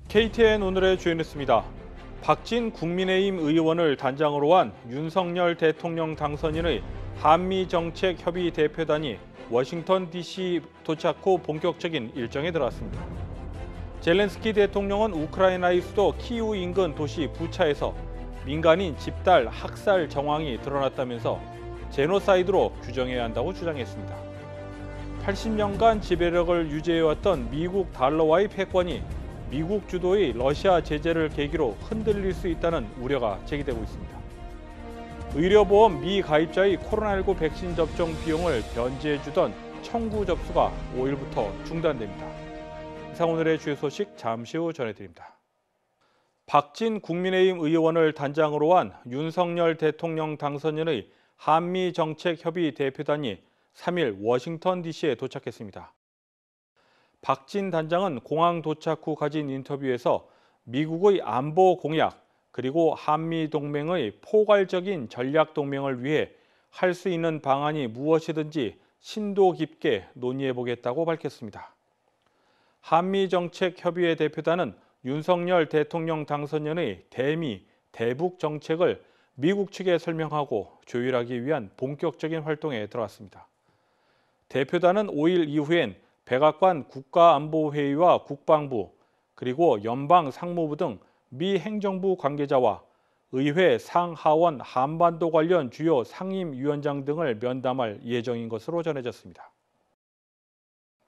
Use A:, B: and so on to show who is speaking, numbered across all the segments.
A: KTN 오늘의 주요 뉴스입니다. 박진 국민의힘 의원을 단장으로 한 윤석열 대통령 당선인의 한미정책협의 대표단이 워싱턴 DC 도착 후 본격적인 일정에 들어갔습니다. 젤렌스키 대통령은 우크라이나의 수도 키이우 인근 도시 부차에서 민간인 집단 학살 정황이 드러났다면서 제노사이드로 규정해야 한다고 주장했습니다. 80년간 지배력을 유지해왔던 미국 달러와의 패권이 미국 주도의 러시아 제재를 계기로 흔들릴 수 있다는 우려가 제기되고 있습니다. 의료보험 미가입자의 코로나19 백신 접종 비용을 변제해주던 청구 접수가 5일부터 중단됩니다. 이상 오늘의 주요 소식 잠시 후 전해드립니다. 박진 국민의힘 의원을 단장으로 한 윤석열 대통령 당선인의 한미정책협의 대표단이 3일 워싱턴 DC에 도착했습니다. 박진 단장은 공항 도착 후 가진 인터뷰에서 미국의 안보 공약 그리고 한미 동맹의 포괄적인 전략 동맹을 위해 할 수 있는 방안이 무엇이든지 심도 깊게 논의해 보겠다고 밝혔습니다. 한미정책협의회 대표단은 윤석열 대통령 당선인의 대미, 대북 정책을 미국 측에 설명하고 조율하기 위한 본격적인 활동에 들어갔습니다. 대표단은 5일 이후엔 백악관 국가안보회의와 국방부, 그리고 연방상무부 등 미 행정부 관계자와 의회 상하원 한반도 관련 주요 상임위원장 등을 면담할 예정인 것으로 전해졌습니다.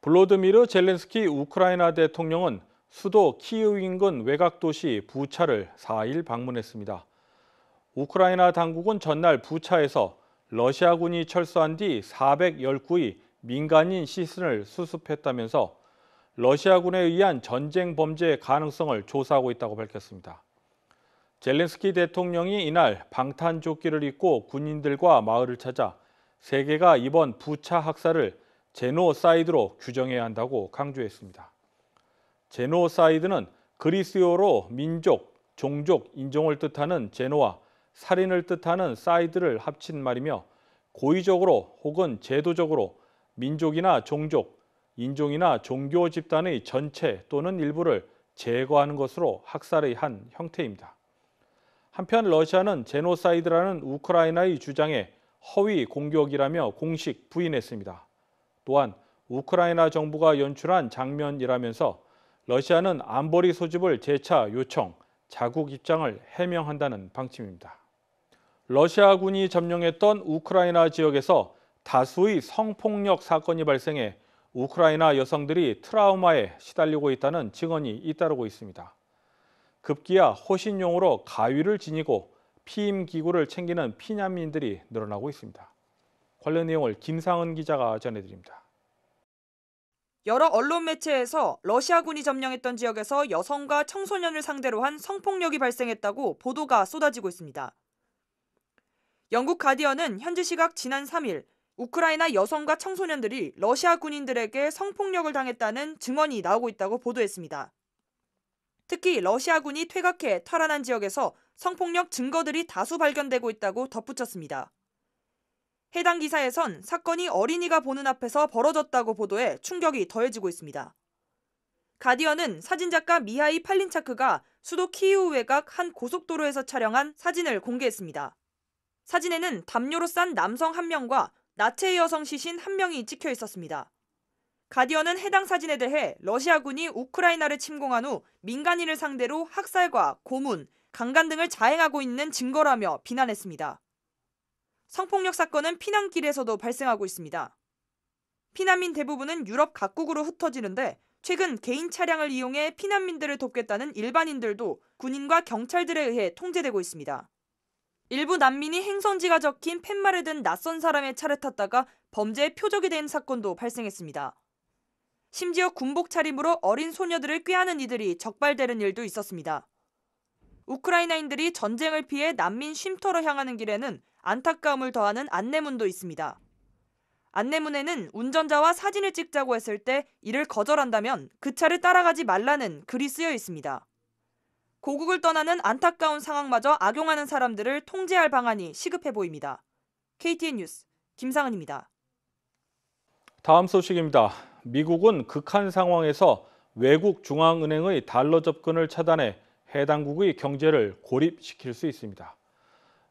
A: 볼로드미르 젤렌스키 우크라이나 대통령은 수도 키이우 인근 외곽도시 부차를 4일 방문했습니다. 우크라이나 당국은 전날 부차에서 러시아군이 철수한 뒤 410구의 민간인 시신을 수습했다면서 러시아군에 의한 전쟁 범죄 가능성을 조사하고 있다고 밝혔습니다. 젤렌스키 대통령이 이날 방탄조끼를 입고 군인들과 마을을 찾아 세계가 이번 부차 학살을 제노사이드로 규정해야 한다고 강조했습니다. 제노사이드는 그리스어로 민족, 종족, 인종을 뜻하는 제노와 살인을 뜻하는 사이드를 합친 말이며 고의적으로 혹은 제도적으로 민족이나 종족, 인종이나 종교 집단의 전체 또는 일부를 제거하는 것으로 학살의 한 형태입니다. 한편 러시아는 제노사이드라는 우크라이나의 주장에 허위 공격이라며 공식 부인했습니다. 또한 우크라이나 정부가 연출한 장면이라면서 러시아는 안보리 소집을 재차 요청, 자국 입장을 해명한다는 방침입니다. 러시아군이 점령했던 우크라이나 지역에서 다수의 성폭력 사건이 발생해 우크라이나 여성들이 트라우마에 시달리고 있다는 증언이 잇따르고 있습니다. 급기야 호신용으로 가위를 지니고 피임기구를 챙기는 피난민들이 늘어나고 있습니다. 관련 내용을 김상은 기자가 전해드립니다.
B: 여러 언론 매체에서 러시아군이 점령했던 지역에서 여성과 청소년을 상대로 한 성폭력이 발생했다고 보도가 쏟아지고 있습니다. 영국 가디언은 현지 시각 지난 3일 우크라이나 여성과 청소년들이 러시아 군인들에게 성폭력을 당했다는 증언이 나오고 있다고 보도했습니다. 특히 러시아군이 퇴각해 탈환한 지역에서 성폭력 증거들이 다수 발견되고 있다고 덧붙였습니다. 해당 기사에선 사건이 어린이가 보는 앞에서 벌어졌다고 보도해 충격이 더해지고 있습니다. 가디언은 사진작가 미하이 팔린차크가 수도 키이우 외곽 한 고속도로에서 촬영한 사진을 공개했습니다. 사진에는 담요로 싼 남성 1명과 나체 여성 시신 1명이 찍혀 있었습니다. 가디언은 해당 사진에 대해 러시아군이 우크라이나를 침공한 후 민간인을 상대로 학살과 고문, 강간 등을 자행하고 있는 증거라며 비난했습니다. 성폭력 사건은 피난길에서도 발생하고 있습니다. 피난민 대부분은 유럽 각국으로 흩어지는데 최근 개인 차량을 이용해 피난민들을 돕겠다는 일반인들도 군인과 경찰들에 의해 통제되고 있습니다. 일부 난민이 행선지가 적힌 팻말을 든 낯선 사람의 차를 탔다가 범죄의 표적이 된 사건도 발생했습니다. 심지어 군복 차림으로 어린 소녀들을 꾀하는 이들이 적발되는 일도 있었습니다. 우크라이나인들이 전쟁을 피해 난민 쉼터로 향하는 길에는 안타까움을 더하는 안내문도 있습니다. 안내문에는 운전자와 사진을 찍자고 했을 때 이를 거절한다면 그 차를 따라가지 말라는 글이 쓰여 있습니다. 고국을 떠나는 안타까운 상황마저 악용하는 사람들을 통제할 방안이 시급해 보입니다. KTN 뉴스 김상은입니다.
A: 다음 소식입니다. 미국은 극한 상황에서 외국 중앙은행의 달러 접근을 차단해 해당국의 경제를 고립시킬 수 있습니다.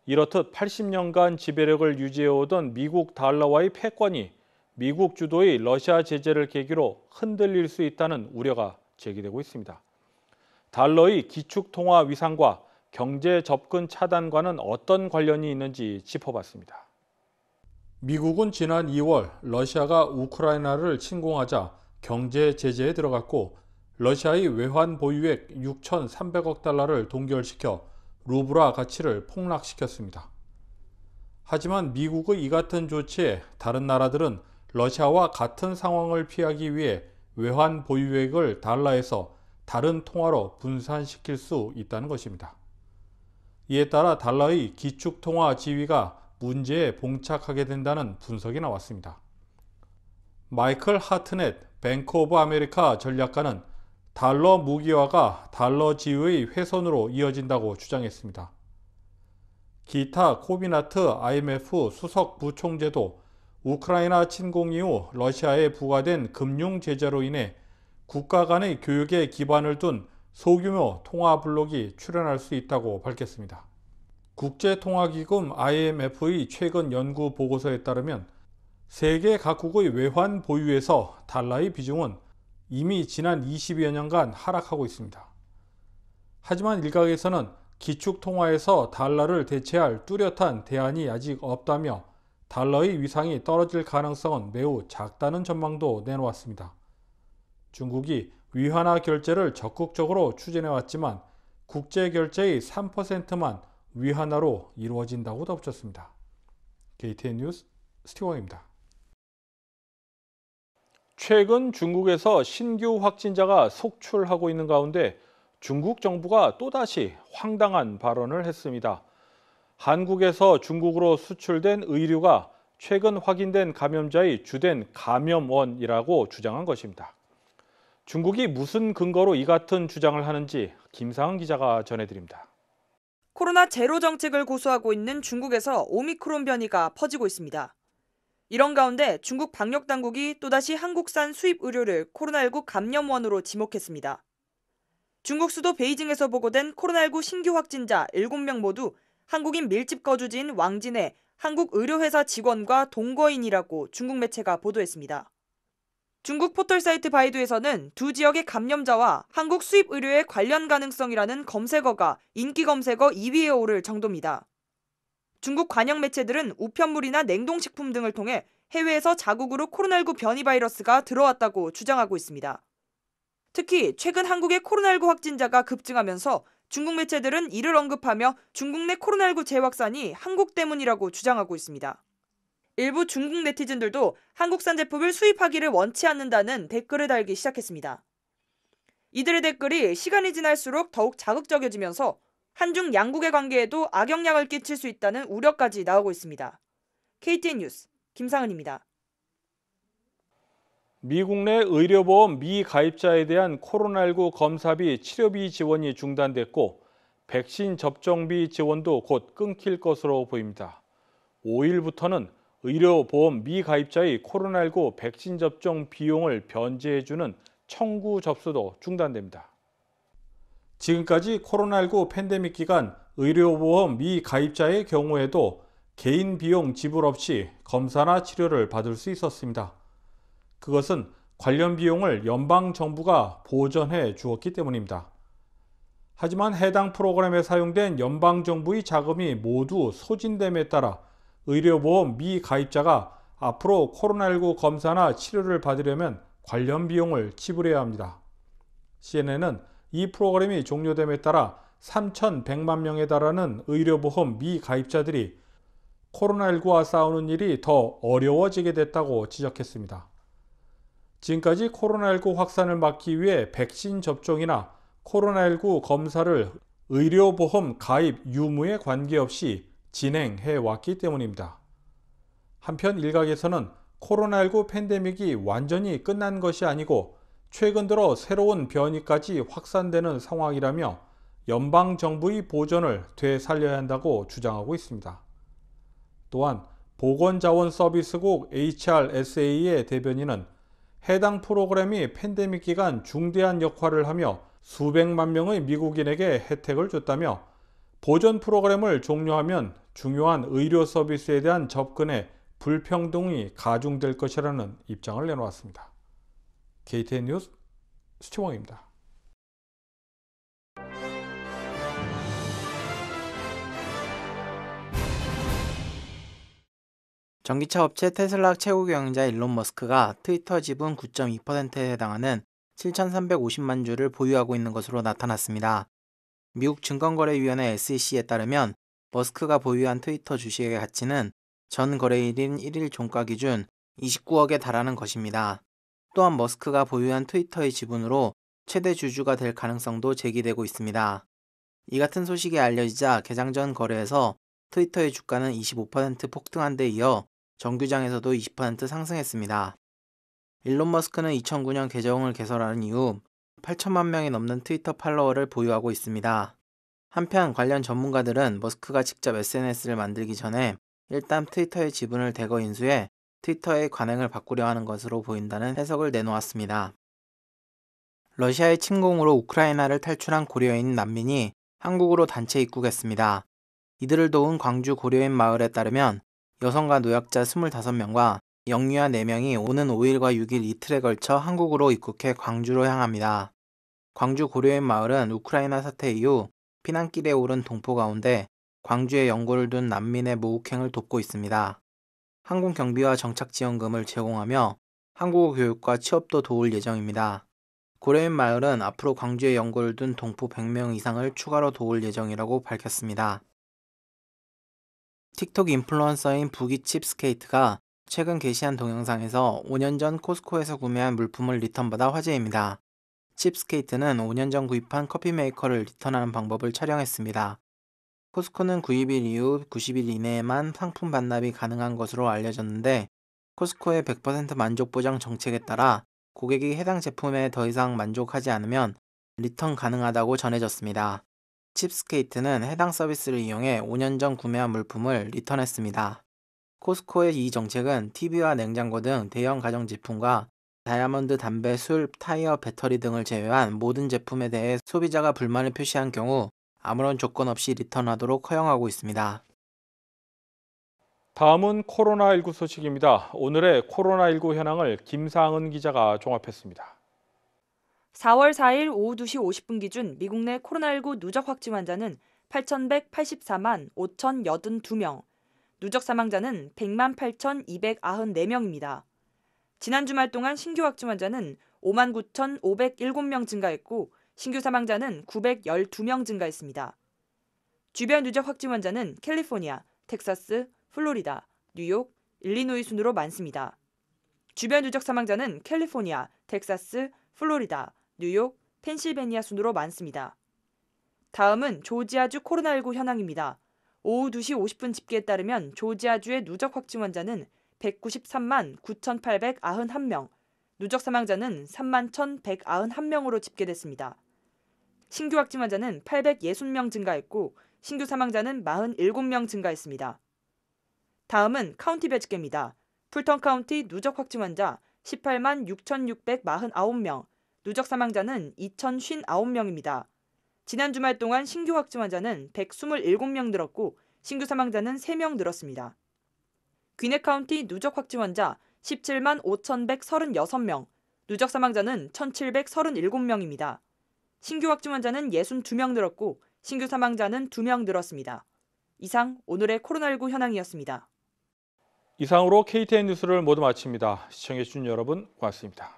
A: 이렇듯 80년간 지배력을 유지해오던 미국 달러와의 패권이 미국 주도의 러시아 제재를 계기로 흔들릴 수 있다는 우려가 제기되고 있습니다. 달러의 기축통화 위상과 경제 접근 차단과는 어떤 관련이 있는지 짚어봤습니다. 미국은 지난 2월 러시아가 우크라이나를 침공하자 경제 제재에 들어갔고 러시아의 외환 보유액 6,300억 달러를 동결시켜 루블화 가치를 폭락시켰습니다. 하지만 미국의 이 같은 조치에 다른 나라들은 러시아와 같은 상황을 피하기 위해 외환 보유액을 달러에서 다른 통화로 분산시킬 수 있다는 것입니다. 이에 따라 달러의 기축통화 지위가 문제에 봉착하게 된다는 분석이 나왔습니다. 마이클 하트넷 뱅크 오브 아메리카 전략가는 달러 무기화가 달러 지위의 훼손으로 이어진다고 주장했습니다. 기타 코비나트 IMF 수석 부총재도 우크라이나 침공 이후 러시아에 부과된 금융 제재로 인해 국가 간의 교역에 기반을 둔 소규모 통화 블록이 출현할 수 있다고 밝혔습니다. 국제통화기금 IMF의 최근 연구 보고서에 따르면 세계 각국의 외환 보유에서 달러의 비중은 이미 지난 20여 년간 하락하고 있습니다. 하지만 일각에서는 기축통화에서 달러를 대체할 뚜렷한 대안이 아직 없다며 달러의 위상이 떨어질 가능성은 매우 작다는 전망도 내놓았습니다. 중국이 위안화 결제를 적극적으로 추진해왔지만 국제결제의 3%만 위안화로 이루어진다고 덧붙였습니다. KTN 뉴스 스티원입니다. 최근 중국에서 신규 확진자가 속출하고 있는 가운데 중국 정부가 또다시 황당한 발언을 했습니다. 한국에서 중국으로 수출된 의류가 최근 확인된 감염자의 주된 감염원이라고 주장한 것입니다. 중국이 무슨 근거로 이 같은 주장을 하는지 김상은 기자가 전해드립니다.
B: 코로나 제로 정책을 고수하고 있는 중국에서 오미크론 변이가 퍼지고 있습니다. 이런 가운데 중국 방역당국이 또다시 한국산 수입 의료를 코로나19 감염원으로 지목했습니다. 중국 수도 베이징에서 보고된 코로나19 신규 확진자 7명 모두 한국인 밀집 거주지인 왕진의 한국 의료회사 직원과 동거인이라고 중국 매체가 보도했습니다. 중국 포털 사이트 바이두에서는 두 지역의 감염자와 한국 수입 의료의 관련 가능성이라는 검색어가 인기 검색어 2위에 오를 정도입니다. 중국 관영 매체들은 우편물이나 냉동식품 등을 통해 해외에서 자국으로 코로나19 변이 바이러스가 들어왔다고 주장하고 있습니다. 특히 최근 한국의 코로나19 확진자가 급증하면서 중국 매체들은 이를 언급하며 중국 내 코로나19 재확산이 한국 때문이라고 주장하고 있습니다. 일부 중국 네티즌들도 한국산 제품을 수입하기를 원치 않는다는 댓글을 달기 시작했습니다. 이들의 댓글이 시간이 지날수록 더욱 자극적이지면서 한중 양국의 관계에도 악영향을 끼칠 수 있다는 우려까지 나오고 있습니다. KTN 뉴스 김상은입니다.
A: 미국 내 의료보험 미가입자에 대한 코로나19 검사비 치료비 지원이 중단됐고 백신 접종비 지원도 곧 끊길 것으로 보입니다. 5일부터는 의료보험 미가입자의 코로나19 백신 접종 비용을 변제해주는 청구 접수도 중단됩니다. 지금까지 코로나19 팬데믹 기간 의료보험 미가입자의 경우에도 개인 비용 지불 없이 검사나 치료를 받을 수 있었습니다. 그것은 관련 비용을 연방정부가 보전해 주었기 때문입니다. 하지만 해당 프로그램에 사용된 연방정부의 자금이 모두 소진됨에 따라 의료보험 미가입자가 앞으로 코로나19 검사나 치료를 받으려면 관련 비용을 지불해야 합니다. CNN은 이 프로그램이 종료됨에 따라 3,100만 명에 달하는 의료보험 미가입자들이 코로나19와 싸우는 일이 더 어려워지게 됐다고 지적했습니다. 지금까지 코로나19 확산을 막기 위해 백신 접종이나 코로나19 검사를 의료보험 가입 유무에 관계없이 진행해 왔기 때문입니다. 한편 일각에서는 코로나19 팬데믹이 완전히 끝난 것이 아니고 최근 들어 새로운 변이까지 확산되는 상황이라며 연방정부의 보전을 되살려야 한다고 주장하고 있습니다. 또한 보건자원서비스국 HRSA의 대변인은 해당 프로그램이 팬데믹 기간 중대한 역할을 하며 수백만 명의 미국인에게 혜택을 줬다며 보존 프로그램을 종료하면 중요한 의료 서비스에 대한 접근에 불평등이 가중될 것이라는 입장을 내놓았습니다. KTN 뉴스 수치봉입니다.
C: 전기차 업체 테슬라 최고 경영자 일론 머스크가 트위터 지분 9.2%에 해당하는 7,350만 주를 보유하고 있는 것으로 나타났습니다. 미국 증권거래위원회 SEC에 따르면 머스크가 보유한 트위터 주식의 가치는 전 거래일인 1일 종가 기준 29억에 달하는 것입니다. 또한 머스크가 보유한 트위터의 지분으로 최대 주주가 될 가능성도 제기되고 있습니다. 이 같은 소식이 알려지자 개장 전 거래에서 트위터의 주가는 25% 폭등한 데 이어 정규장에서도 20% 상승했습니다. 일론 머스크는 2009년 계정을 개설한 이후 8천만 명이 넘는 트위터 팔로워를 보유하고 있습니다. 한편 관련 전문가들은 머스크가 직접 SNS를 만들기 전에 일단 트위터의 지분을 대거 인수해 트위터의 관행을 바꾸려 하는 것으로 보인다는 해석을 내놓았습니다. 러시아의 침공으로 우크라이나를 탈출한 고려인 난민이 한국으로 단체 입국했습니다. 이들을 도운 광주 고려인 마을에 따르면 여성과 노약자 25명과 영유아 4명이 오는 5일과 6일 이틀에 걸쳐 한국으로 입국해 광주로 향합니다. 광주 고려인 마을은 우크라이나 사태 이후 피난길에 오른 동포 가운데 광주에 연고를 둔 난민의 모국행을 돕고 있습니다. 항공 경비와 정착 지원금을 제공하며 한국어 교육과 취업도 도울 예정입니다. 고려인 마을은 앞으로 광주에 연고를 둔 동포 100명 이상을 추가로 도울 예정이라고 밝혔습니다. 틱톡 인플루언서인 부기 칩스케이트가 최근 게시한 동영상에서 5년 전 코스코에서 구매한 물품을 리턴받아 화제입니다. 칩스케이트는 5년 전 구입한 커피 메이커를 리턴하는 방법을 촬영했습니다. 코스코는 구입일 이후 90일 이내에만 상품 반납이 가능한 것으로 알려졌는데 코스코의 100% 만족 보장 정책에 따라 고객이 해당 제품에 더 이상 만족하지 않으면 리턴 가능하다고 전해졌습니다. 칩스케이트는 해당 서비스를 이용해 5년 전 구매한 물품을 리턴했습니다. 코스코의 이 정책은 TV와 냉장고 등 대형 가전제품과 다이아몬드, 담배, 술, 타이어, 배터리 등을 제외한 모든 제품에 대해 소비자가 불만을 표시한 경우 아무런 조건 없이 리턴하도록 허용하고 있습니다.
A: 다음은 코로나19 소식입니다. 오늘의 코로나19 현황을 김상은 기자가 종합했습니다.
B: 4월 4일 오후 2시 50분 기준 미국 내 코로나19 누적 확진 환자는 8,184만 5,082명, 누적 사망자는 100만 8,294명입니다. 지난 주말 동안 신규 확진 환자는 5만 9,507명 증가했고 신규 사망자는 912명 증가했습니다. 주변 누적 확진 환자는 캘리포니아, 텍사스, 플로리다, 뉴욕, 일리노이 순으로 많습니다. 주변 누적 사망자는 캘리포니아, 텍사스, 플로리다, 뉴욕, 펜실베니아 순으로 많습니다. 다음은 조지아주 코로나19 현황입니다. 오후 2시 50분 집계에 따르면 조지아주의 누적 확진 환자는 193만 9,891명, 누적 사망자는 3만 1,191명으로 집계됐습니다. 신규 확진 환자는 860명 증가했고 신규 사망자는 47명 증가했습니다. 다음은 카운티별 집계입니다. 풀턴 카운티 누적 확진 환자 18만 6,649명, 누적 사망자는 2,059명입니다. 지난 주말 동안 신규 확진 환자는 127명 늘었고 신규 사망자는 3명 늘었습니다. 귀네 카운티 누적 확진 환자 17만 5,136명, 누적 사망자는 1,737명입니다. 신규 확진 환자는 62명 늘었고 신규 사망자는 2명 늘었습니다. 이상 오늘의 코로나19 현황이었습니다.
A: 이상으로 KTN 뉴스를 모두 마칩니다. 시청해주신 여러분 고맙습니다.